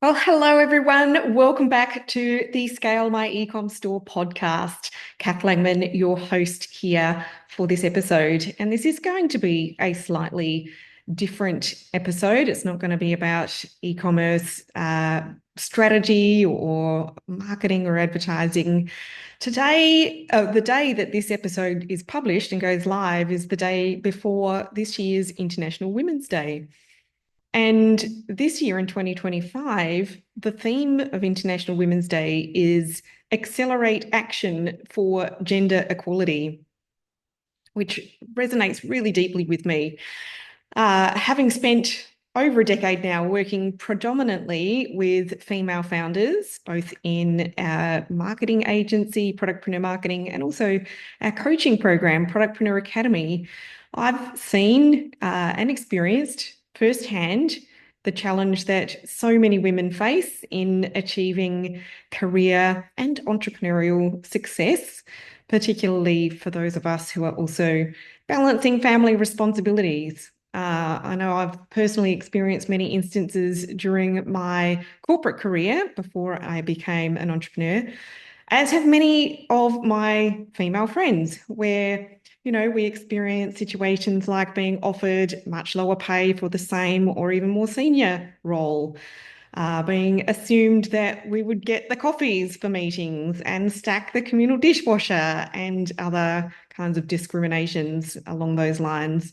Well, hello everyone. Welcome back to the Scale My Ecom Store podcast. Kath Langman, your host here for this episode. And this is going to be a slightly different episode. It's not going to be about e-commerce strategy or marketing or advertising. Today, the day that this episode is published and goes live is the day before this year's International Women's Day. And this year in 2025, the theme of International Women's Day is Accelerate Action for Gender Equality, which resonates really deeply with me. Having spent over a decade now working predominantly with female founders, both in our marketing agency, Productpreneur Marketing, and also our coaching program, Productpreneur Academy, I've seen and experienced firsthand the challenge that so many women face in achieving career and entrepreneurial success, particularly for those of us who are also balancing family responsibilities. I know I've personally experienced many instances during my corporate career before I became an entrepreneur, as have many of my female friends, where we experience situations like being offered much lower pay for the same or even more senior role, being assumed that we would get the coffees for meetings and stack the communal dishwasher and other kinds of discriminations along those lines.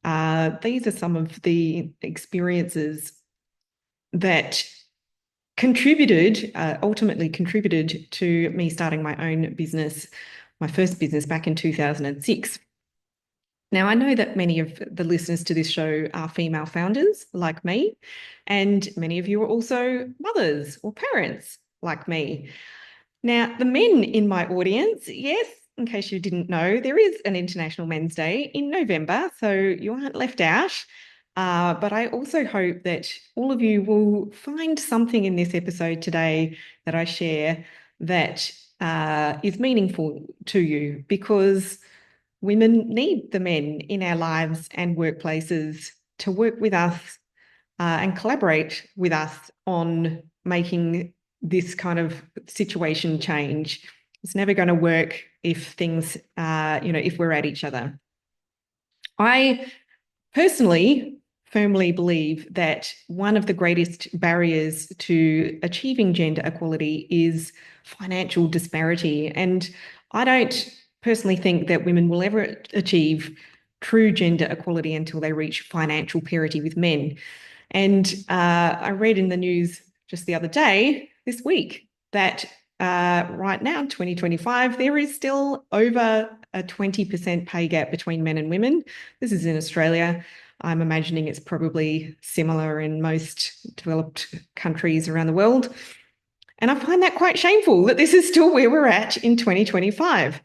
These are some of the experiences that ultimately contributed to me starting my own business, my first business back in 2006. Now, I know that many of the listeners to this show are female founders like me, and many of you are also mothers or parents like me. Now, the men in my audience, yes, in case you didn't know, there is an International Men's Day in November, so you aren't left out. But I also hope that all of you will find something in this episode today that I share that is meaningful to you, because women need the men in our lives and workplaces to work with us and collaborate with us on making this kind of situation change. It's never going to work if things, if we're at each other. I personally firmly believe that one of the greatest barriers to achieving gender equality is financial disparity. And I don't personally think that women will ever achieve true gender equality until they reach financial parity with men. And I read in the news just the other day, this week, that right now, 2025, there is still over a 20% pay gap between men and women. This is in Australia. I'm imagining it's probably similar in most developed countries around the world. And I find that quite shameful that this is still where we're at in 2025.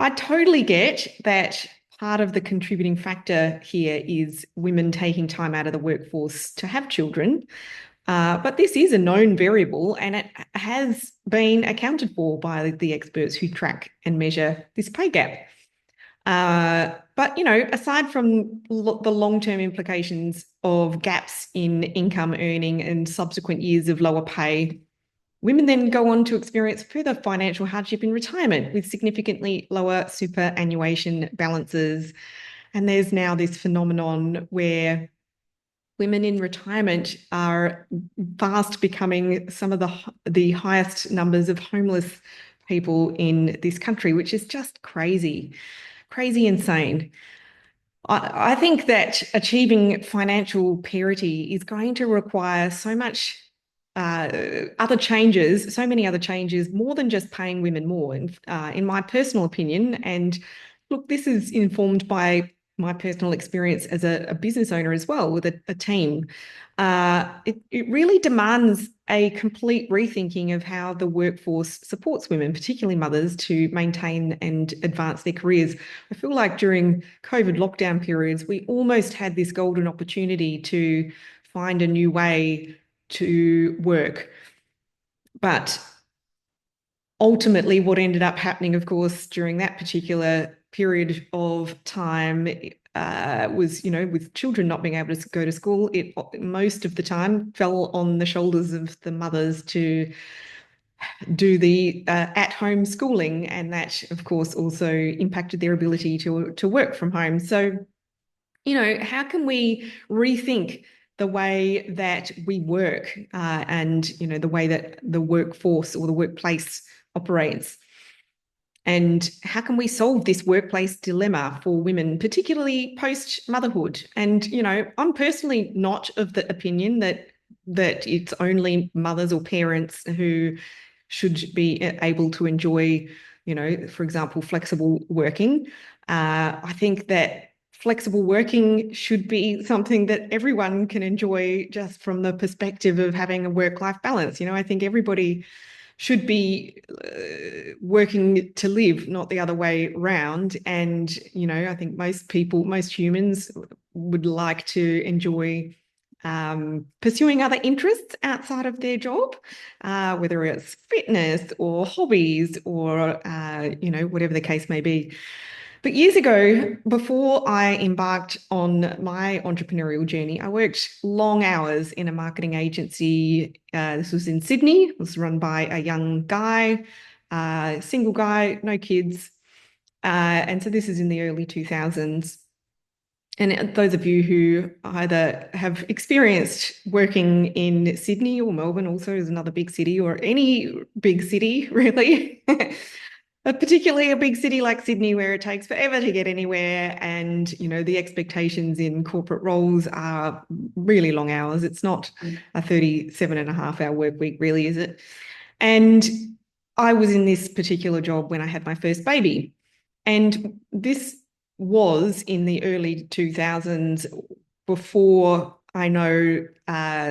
I totally get that part of the contributing factor here is women taking time out of the workforce to have children. But this is a known variable, and it has been accounted for by the experts who track and measure this pay gap. But, aside from the long-term implications of gaps in income earning and subsequent years of lower pay, women then go on to experience further financial hardship in retirement with significantly lower superannuation balances. And there's now this phenomenon where women in retirement are fast becoming some of the highest numbers of homeless people in this country, which is just crazy insane. I think that achieving financial parity is going to require so much other changes, so many other changes, more than just paying women more, in my personal opinion. And look, this is informed by my personal experience as a business owner as well, with a team. It really demands a complete rethinking of how the workforce supports women, particularly mothers, to maintain and advance their careers. I feel like during COVID lockdown periods, we almost had this golden opportunity to find a new way to work. But ultimately, what ended up happening, of course, during that particular period of time was, with children not being able to go to school, it most of the time fell on the shoulders of the mothers to do the at-home schooling, and that, of course, also impacted their ability to work from home. So, how can we rethink the way that we work and, the way that the workforce or the workplace operates? And how can we solve this workplace dilemma for women, particularly post-motherhood? And, I'm personally not of the opinion that it's only mothers or parents who should be able to enjoy, for example, flexible working. I think that flexible working should be something that everyone can enjoy just from the perspective of having a work-life balance. I think everybody should be working to live, not the other way round. And, I think most humans would like to enjoy pursuing other interests outside of their job, whether it's fitness or hobbies or, whatever the case may be. But years ago, before I embarked on my entrepreneurial journey, I worked long hours in a marketing agency. This was in Sydney. It was run by a young guy, single guy, no kids. And so this is in the early 2000s. And those of you who either have experienced working in Sydney or Melbourne, also is another big city, or any big city, really, particularly a big city like Sydney, where it takes forever to get anywhere. And, the expectations in corporate roles are really long hours. It's not a 37.5-hour work week, really, is it? And I was in this particular job when I had my first baby. And this was in the early 2000s, before I know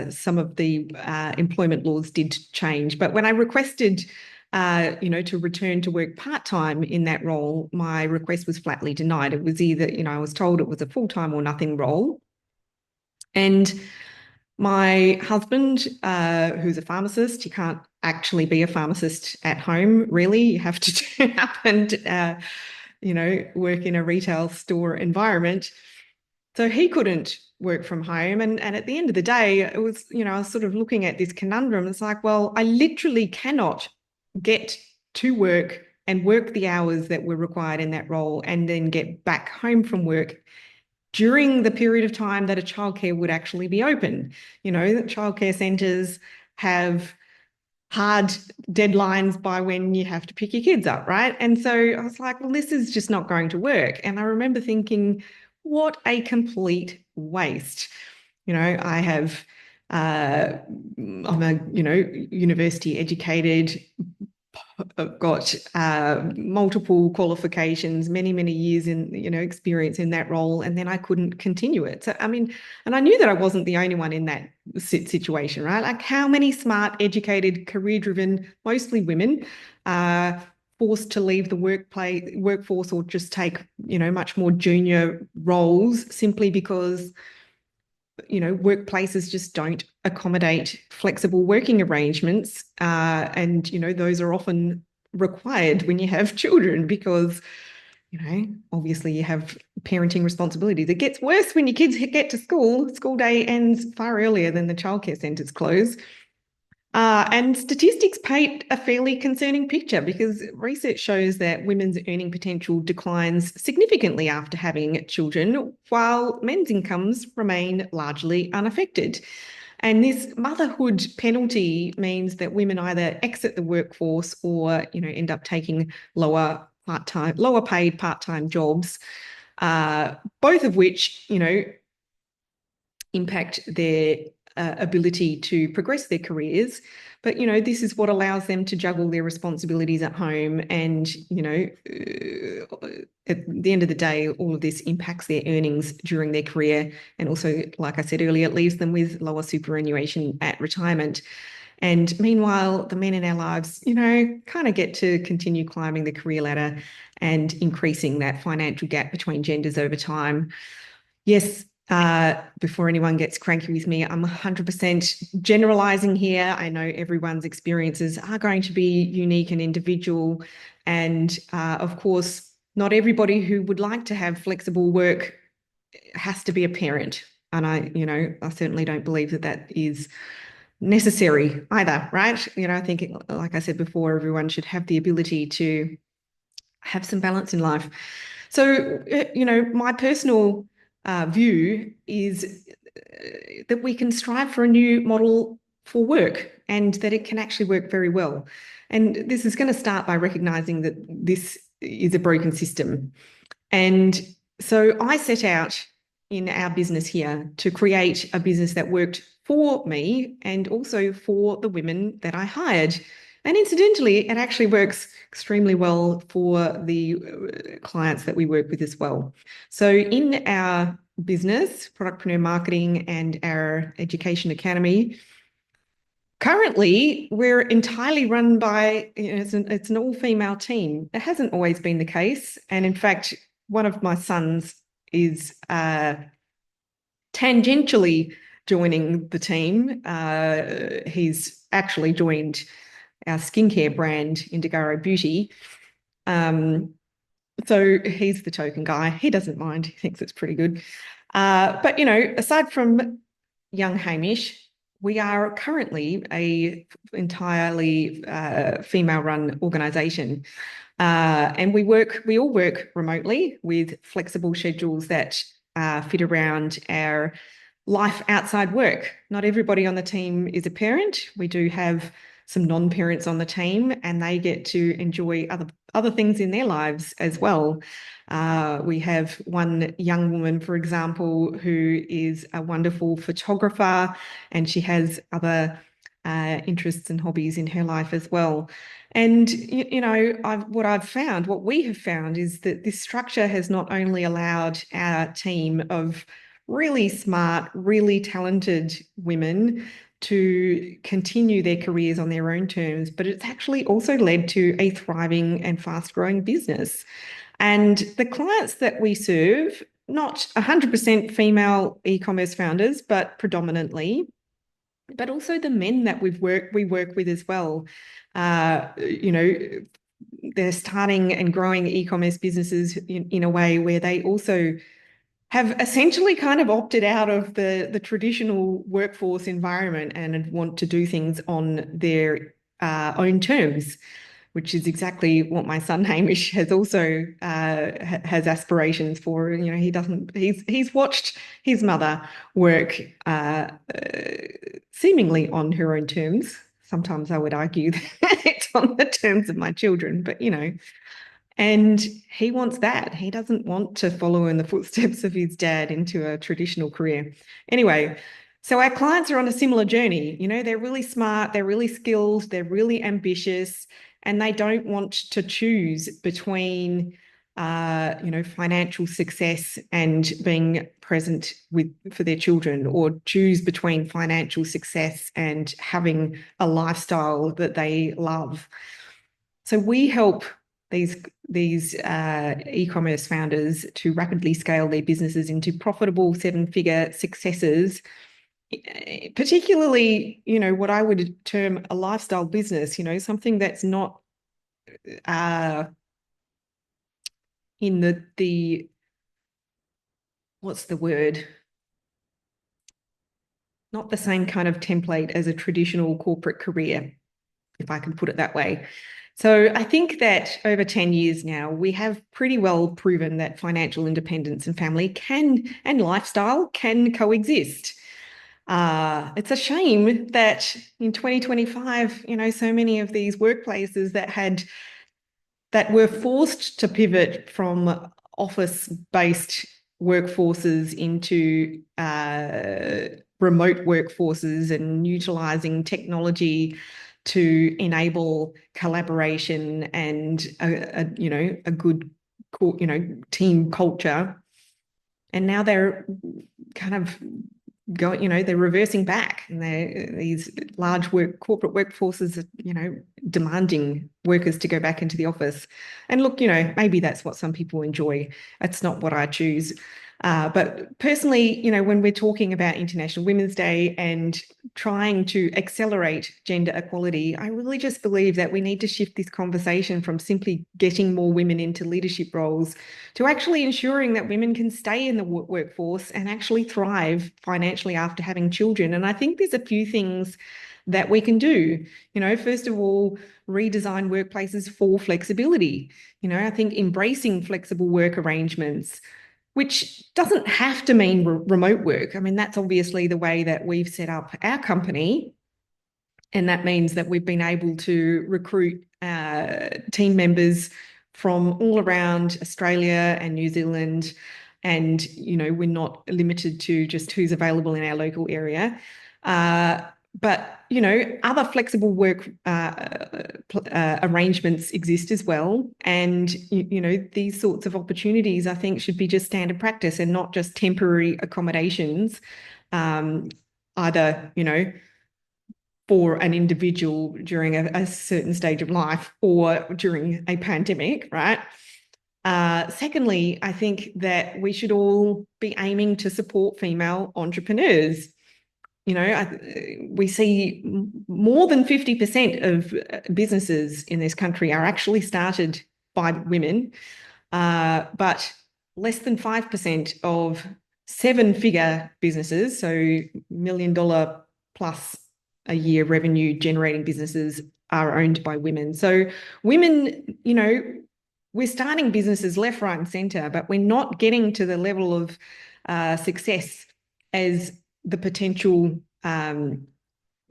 some of the employment laws did change. But when I requested to return to work part-time in that role, my request was flatly denied. It was either, I was told it was a full-time or nothing role. And my husband, who's a pharmacist, you can't actually be a pharmacist at home, really. You have to turn up and, work in a retail store environment. So he couldn't work from home. And at the end of the day, it was, I was sort of looking at this conundrum. It's like, well, I literally cannot get to work and work the hours that were required in that role and then get back home from work during the period of time that a childcare would actually be open. Childcare centres have hard deadlines by when you have to pick your kids up, right? And so I was like, well, this is just not going to work. And I remember thinking, what a complete waste. I have, I'm a, university educated, I've got multiple qualifications, many, many years in, experience in that role, and then I couldn't continue it. So, and I knew that I wasn't the only one in that situation, right? Like, how many smart, educated, career-driven, mostly women, forced to leave the workforce or just take, much more junior roles simply because workplaces just don't accommodate flexible working arrangements. And, those are often required when you have children because, obviously you have parenting responsibilities. It gets worse when your kids get to school. School day ends far earlier than the childcare centres close. And statistics paint a fairly concerning picture because research shows that women's earning potential declines significantly after having children, while men's incomes remain largely unaffected. And this motherhood penalty means that women either exit the workforce or, end up taking lower paid part-time jobs, both of which, impact their ability to progress their careers. But, this is what allows them to juggle their responsibilities at home. And, at the end of the day, all of this impacts their earnings during their career. And also, like I said earlier, it leaves them with lower superannuation at retirement. And meanwhile, the men in our lives, kind of get to continue climbing the career ladder and increasing that financial gap between genders over time. Yes, before anyone gets cranky with me, I'm 100% generalizing here. I know everyone's experiences are going to be unique and individual. And of course, not everybody who would like to have flexible work has to be a parent. And I certainly don't believe that that is necessary either, right? I think, like I said before, everyone should have the ability to have some balance in life. So, my personal view is that we can strive for a new model for work and that it can actually work very well. And this is going to start by recognizing that this is a broken system. And so I set out in our business here to create a business that worked for me and also for the women that I hired. And incidentally, it actually works extremely well for the clients that we work with as well. So in our business, Productpreneur Marketing and our Education Academy, currently we're entirely run by, it's an all-female team. It hasn't always been the case. And in fact, one of my sons is tangentially joining the team. He's actually joined our skincare brand, Indigaro Beauty. So he's the token guy. He doesn't mind. He thinks it's pretty good. But, aside from young Hamish, we are currently a entirely female-run organisation. And we all work remotely with flexible schedules that fit around our life outside work. Not everybody on the team is a parent. We do have some non-parents on the team, and they get to enjoy other things in their lives as well. We have one young woman, for example, who is a wonderful photographer, and she has other interests and hobbies in her life as well. And, what we have found is that this structure has not only allowed our team of really smart, really talented women to continue their careers on their own terms, but it's actually also led to a thriving and fast-growing business. And the clients that we serve, not 100% female e-commerce founders, but predominantly, but also the men that we work with as well. They're starting and growing e-commerce businesses in a way where they also have essentially kind of opted out of the traditional workforce environment and want to do things on their own terms, which is exactly what my son Hamish has also has aspirations for. He's watched his mother work seemingly on her own terms. Sometimes I would argue that it's on the terms of my children, but and he wants that. He doesn't want to follow in the footsteps of his dad into a traditional career. Anyway, so our clients are on a similar journey. They're really smart, they're really skilled, they're really ambitious, and they don't want to choose between, financial success and being present for their children, or choose between financial success and having a lifestyle that they love. So we help these e-commerce founders to rapidly scale their businesses into profitable seven-figure successes, particularly, what I would term a lifestyle business, something that's not in the what's the word? Not the same kind of template as a traditional corporate career, if I can put it that way. So I think that over 10 years now, we have pretty well proven that financial independence and family and lifestyle can coexist. It's a shame that in 2025, so many of these workplaces that were forced to pivot from office-based workforces into remote workforces and utilising technology to enable collaboration and a good team culture. And now they're kind of going, they're reversing back, and these large corporate workforces are, demanding workers to go back into the office. And look, maybe that's what some people enjoy. It's not what I choose. But personally, when we're talking about International Women's Day and trying to accelerate gender equality, I really just believe that we need to shift this conversation from simply getting more women into leadership roles to actually ensuring that women can stay in the workforce and actually thrive financially after having children. And I think there's a few things that we can do. First of all, redesign workplaces for flexibility. I think embracing flexible work arrangements, which doesn't have to mean remote work. I mean, that's obviously the way that we've set up our company. And that means that we've been able to recruit team members from all around Australia and New Zealand. And, we're not limited to just who's available in our local area. But, other flexible work arrangements exist as well. And, these sorts of opportunities, I think, should be just standard practice and not just temporary accommodations, either, for an individual during a certain stage of life or during a pandemic, right? Secondly, I think that we should all be aiming to support female entrepreneurs. We see more than 50% of businesses in this country are actually started by women, but less than 5% of seven-figure businesses, so million-dollar plus a year revenue generating businesses, are owned by women. So women, we're starting businesses left, right, and centre, but we're not getting to the level of success as the potential as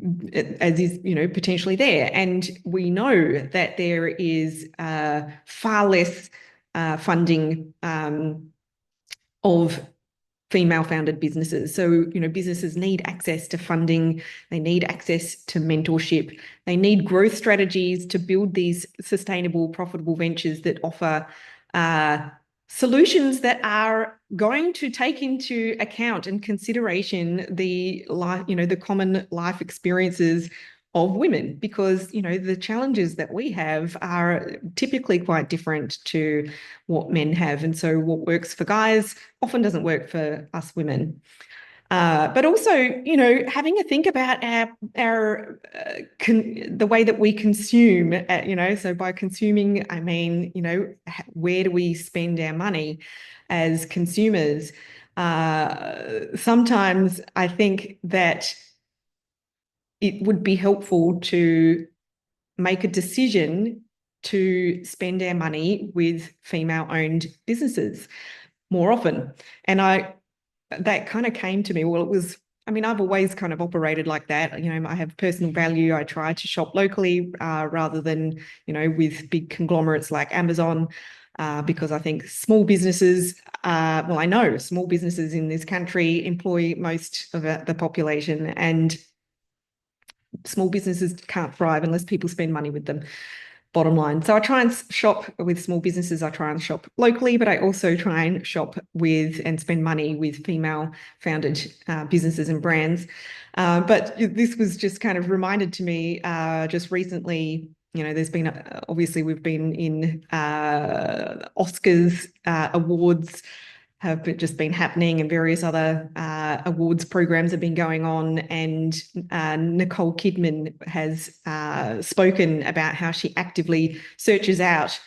is, potentially there. And we know that there is far less funding of female-founded businesses. So, businesses need access to funding, they need access to mentorship, they need growth strategies to build these sustainable, profitable ventures that offer solutions that are going to take into account and consideration the common life experiences of women, because the challenges that we have are typically quite different to what men have, and so what works for guys often doesn't work for us women. But also, having a think about the way that we consume. So by consuming, I mean, where do we spend our money as consumers? Sometimes I think that it would be helpful to make a decision to spend our money with female-owned businesses more often. And that kind of came to me. Well, I've always kind of operated like that. I have personal value. I try to shop locally rather than, with big conglomerates like Amazon, because I think small businesses, I know small businesses in this country employ most of the population, and small businesses can't thrive unless people spend money with them, bottom line. So I try and shop with small businesses. I try and shop locally, but I also try and shop with and spend money with female-founded businesses and brands. But this was just kind of reminded to me just recently. There's been, obviously, we've been in Oscars awards have just been happening, and various other awards programs have been going on. And Nicole Kidman has spoken about how she actively searches out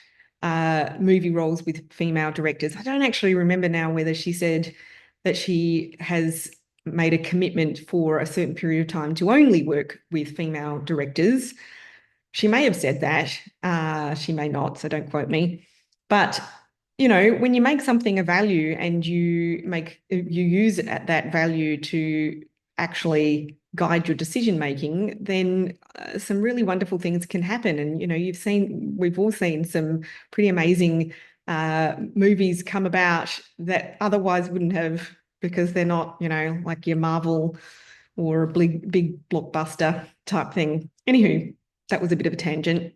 movie roles with female directors. I don't actually remember now whether she said that she has made a commitment for a certain period of time to only work with female directors. She may have said that. She may not, so don't quote me. But when you make something a value and you use that value to actually guide your decision making, then some really wonderful things can happen. And we've all seen some pretty amazing movies come about that otherwise wouldn't have, because they're not, like your Marvel or a big blockbuster type thing. Anywho, that was a bit of a tangent.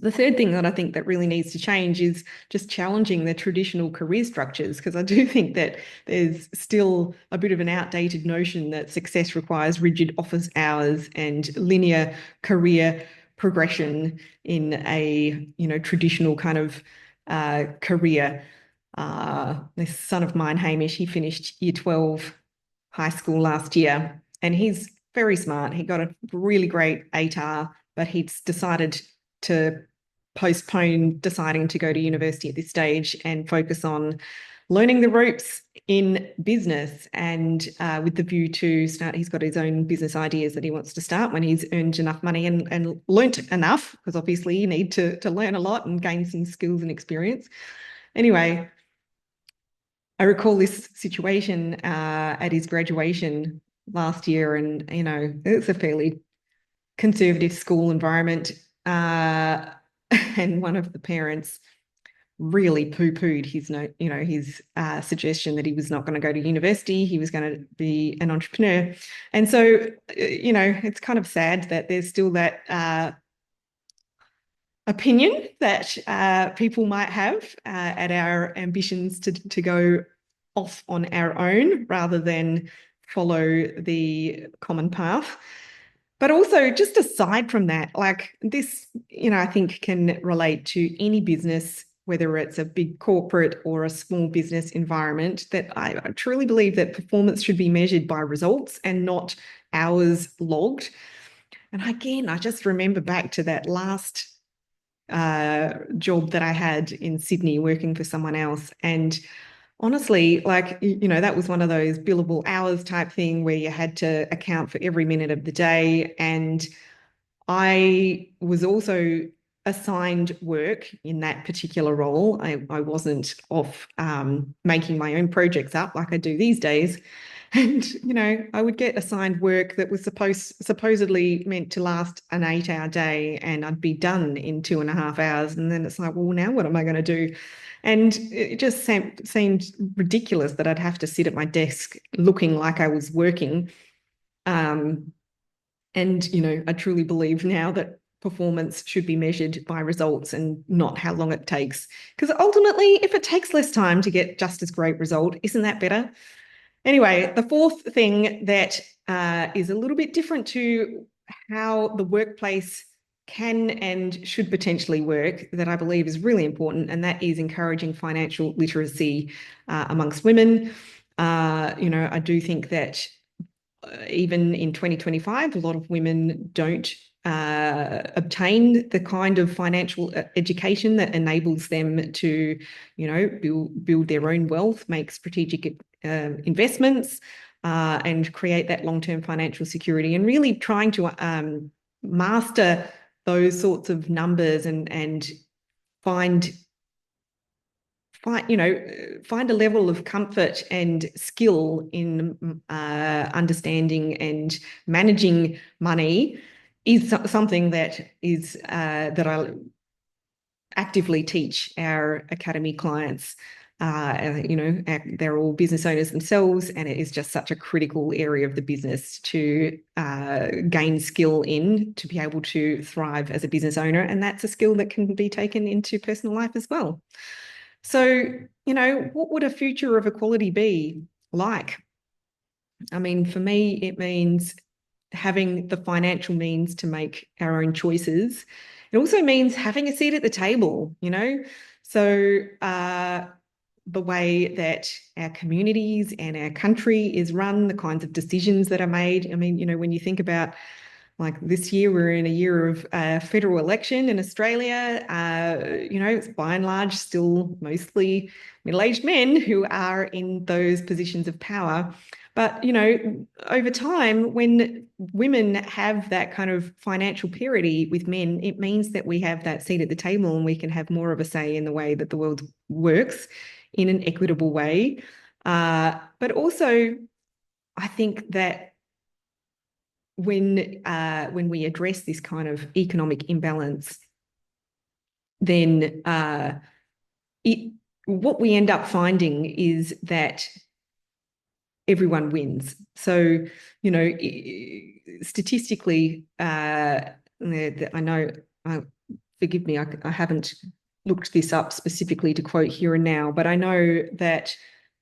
The third thing that I think that really needs to change is just challenging the traditional career structures, because I do think that there's still a bit of an outdated notion that success requires rigid office hours and linear career progression in a traditional kind of career. This son of mine, Hamish, he finished year 12 high school last year, and he's very smart. He got a really great ATAR, but he's decided to postpone deciding to go to university at this stage and focus on learning the ropes in business, and with the view to start, he's got his own business ideas that he wants to start when he's earned enough money and learnt enough, because obviously you need to learn a lot and gain some skills and experience. Anyway, I recall this situation at his graduation last year, and it's a fairly conservative school environment, and one of the parents really poo-pooed his suggestion that he was not going to go to university. He was going to be an entrepreneur. And so, it's kind of sad that there's still that opinion that people might have at our ambitions to go off on our own rather than follow the common path. But also, just aside from that, like this, I think can relate to any business, whether it's a big corporate or a small business environment, that I truly believe that performance should be measured by results and not hours logged. And again, I just remember back to that last job that I had in Sydney working for someone else. And honestly, like, that was one of those billable hours type thing where you had to account for every minute of the day. And I was also assigned work in that particular role. I wasn't off making my own projects up like I do these days. And, I would get assigned work that was supposedly meant to last an 8-hour day, and I'd be done in 2.5 hours. And then it's like, well, now what am I going to do? And it just seemed ridiculous that I'd have to sit at my desk looking like I was working. And, I truly believe now that performance should be measured by results and not how long it takes. Because ultimately, if it takes less time to get just as great result, isn't that better? Anyway, the fourth thing that is a little bit different to how the workplace can and should potentially work, that I believe is really important, and that is encouraging financial literacy amongst women. I do think that even in 2025, a lot of women don't obtain the kind of financial education that enables them to, build their own wealth, make strategic investments, and create that long-term financial security, and really trying to master those sorts of numbers and find a level of comfort and skill in understanding and managing money is something that I actively teach our academy clients. They're all business owners themselves, and it is just such a critical area of the business to gain skill in, to be able to thrive as a business owner. And that's a skill that can be taken into personal life as well. So, what would a future of equality be like? I mean, for me, it means having the financial means to make our own choices. It also means having a seat at the table, So the way that our communities and our country is run, the kinds of decisions that are made. I mean, when you think about, like, this year, we're in a year of federal election in Australia. It's by and large still mostly middle-aged men who are in those positions of power. But, over time, when women have that kind of financial parity with men, it means that we have that seat at the table and we can have more of a say in the way that the world works in an equitable way. But also, I think that when we address this kind of economic imbalance, then what we end up finding is that everyone wins. So, statistically, I know, forgive me, I haven't looked this up specifically to quote here and now, but I know that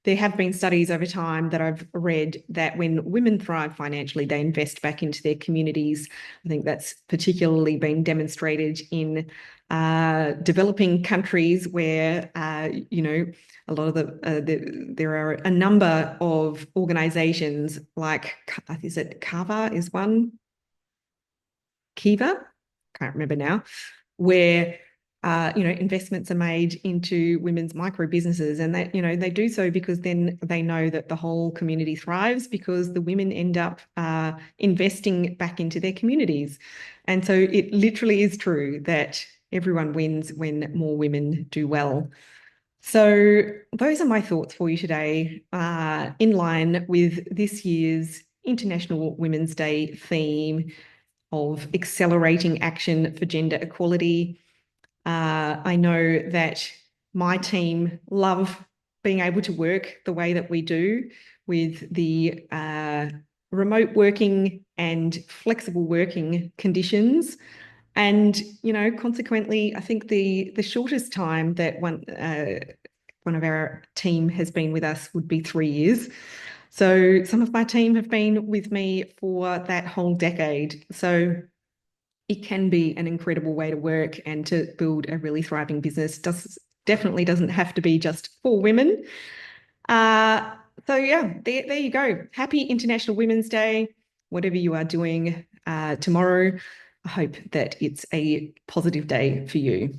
there have been studies over time that I've read that when women thrive financially, they invest back into their communities. I think that's particularly been demonstrated in developing countries where, a lot of there are a number of organizations like, is it Kava is one? Kiva? Can't remember now, where investments are made into women's micro businesses, and they do so because then they know that the whole community thrives because the women end up investing back into their communities. And so it literally is true that everyone wins when more women do well. So those are my thoughts for you today, in line with this year's International Women's Day theme of accelerating action for gender equality. I know that my team love being able to work the way that we do with the remote working and flexible working conditions. And, consequently, I think the shortest time that one of our team has been with us would be 3 years. So some of my team have been with me for that whole decade. So it can be an incredible way to work and to build a really thriving business. Definitely doesn't have to be just for women. So yeah, there you go. Happy International Women's Day. Whatever you are doing tomorrow, I hope that it's a positive day for you.